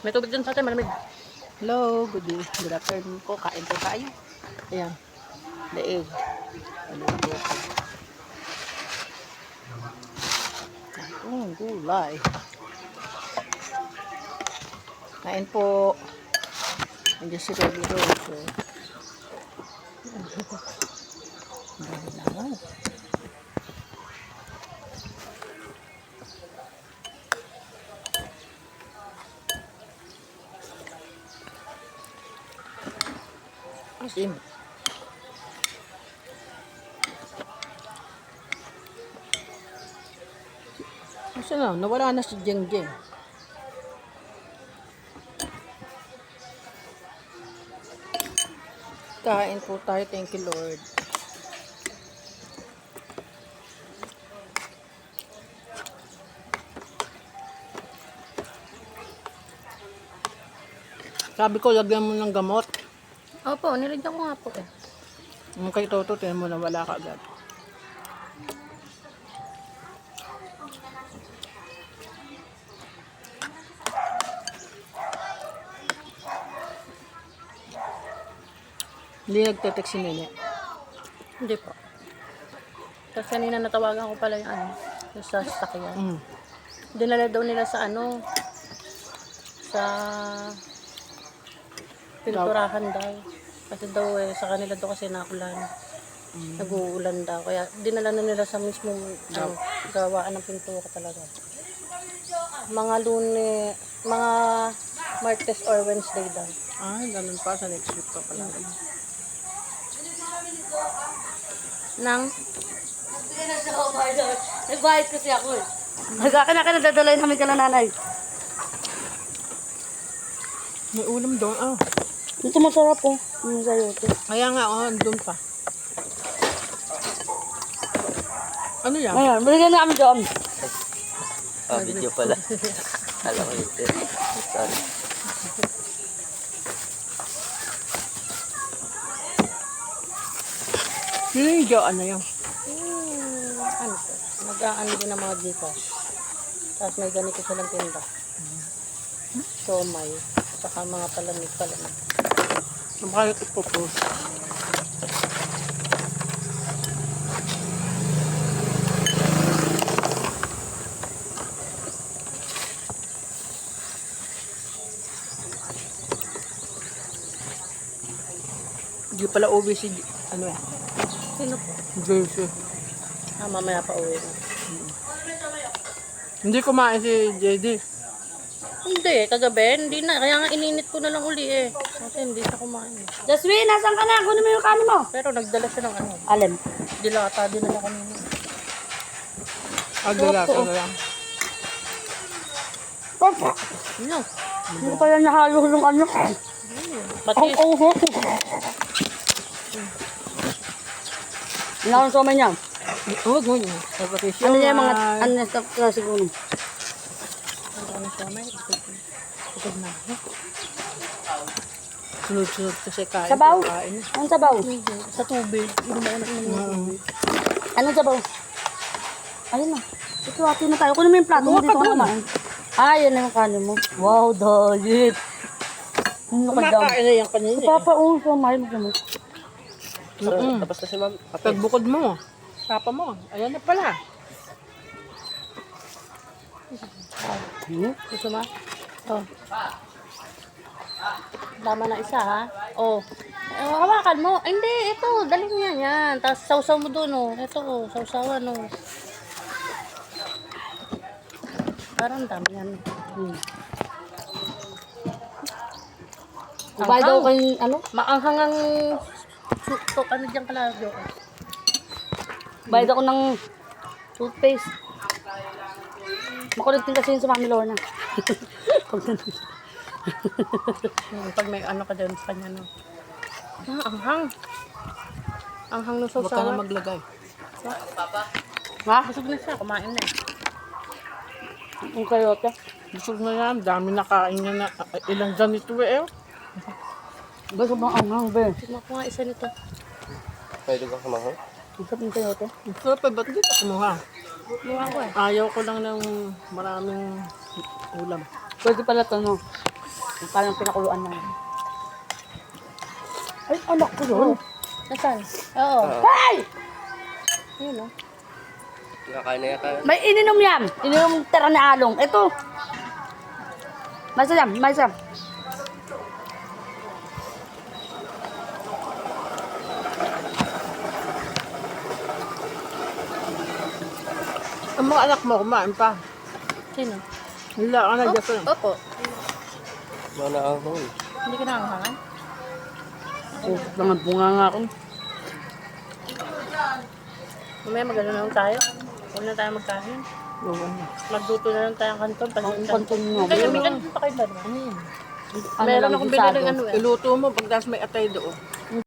May tubig dyan sa atin, malamig. Hello, good afternoon po. Kain po tayo. Ayan. Daig. Maluto ko. Gulay. Kain po. Nandiyan si Baby Rose. Dahil naman. Asim. Kasi na, nawala na si Jeng Jeng. Kain po tayo, thank you Lord. Sabi ko, lagyan mo ng gamot. Opo, nilagyan ko nga po eh. Yung kay Toto, tinan mo na wala ka agad. Hindi nagte-text si Nene. Hindi po. Tapos kanina natawagan ko pala yung yung sa sasakyan. Mm. Dinala daw nila sa sa pinturahan daw. Kasi daw sa kanila daw kasi nakulan. Nag-uulan daw. Kaya dinala na nila sa mismong gawaan ng pintura talaga. Mga mga Martes or Wednesday daw. Ganun pa. Sa next week pa pala. Nang? Nagbayad kasi ako eh. Nagkakin nadadalay namin ka na nanay. May ulam doon. Ito masarap po. Yung sayote. Kaya nga, doon pa. Ano yan? Ayan, balikan na kami doon. Video pala. Alam ko ito. Sorry. Yun yung joan na yun. Ano po? Nag-aano din ng mga Gcash. Tapos may ganito silang tinda. Somay. Saka mga palamig. Ang kaya ipopost. Hindi pala uwi si, Sino po? Jersey. Mamaya pa uwi na. Hindi kumain si JD. Hindi, kagabi. Hindi na. Kaya nga ininit ko na lang uli eh. Kasi hindi siya kumain. Jasmine, nasan ka na? Kunin mo yung kanin mo. Pero nagdala siya ng Alin? Dilata din na kanina. Dala ka na lang. Papa. Ano? Hindi ko pala nahalo yung ano. Patis. Ano ang somay niya? Huwag mo niya. Ano niya mga stop ka siguro? Ano somay? Pagod na. Sunod-sunod kasi kain. Sabaw? Kain. Anong sabaw? Sa tubig. Anong sabaw? Ayun na. Ito ate na tayo. Kunin mo yung plato mo dito ka kumain. Yan na yung kanin mo. Wow, dahil. Kumakain na yan kanina. Papa, somay mo. Tapos na si ma'am. Pagbukod mo. Tapa mo. Ayan na pala. Gusto mo? Tama na isa, ha? Hawakan mo. Hindi, ito. Dali mo yan. Tapos sausaw mo doon, Ito, sausawan, Parang dami yan. Bayad daw kayong, maanghangang ano dyan kalagyo. Bayad ako ng toothpaste. Makulit din kasi yun sa Mami Lorna. Pag may ano ka dyan sa kanya, anghang. Anghang ng Huwag ka sausawan. na maglagay. Ha? Busog na siya. Kumain na. Ang kayote. Busog na yan. Dami na kain niya na. Ilang ganito eh. Busog bang anghang, be? Tignan ko nga isa nito. Pwede kang kumahal? Ang sarap ng kayote. Ang sarap eh. Ba't hindi ka kumuha? Mukha ko eh. Ayaw ko lang ng maraming ulam. Pwede pala ito, Parang pinakuluan na. Ay, anak ko yun. Nasaan? Oo. Hey! Ayun, oh. Nakakain na yata. May ininom yan. Ininom tira na along. Ito. Masam, masam. Ang mga anak mo, kumain pa. Sino? Wala ka na dyan. Opo. Mana ako eh. Hindi ka nakakahangan? Oh, mga bunga nga ako. Mamaya magano na lang tayo. Huwag na tayo magkain. Magluto na lang tayo ng kanton. Ang kanton mo. Kaya may kanton pa kayo ba naman? Ano Meron lang, akong gisado. binili ano eh. Iluto mo, pagdas may atay doon.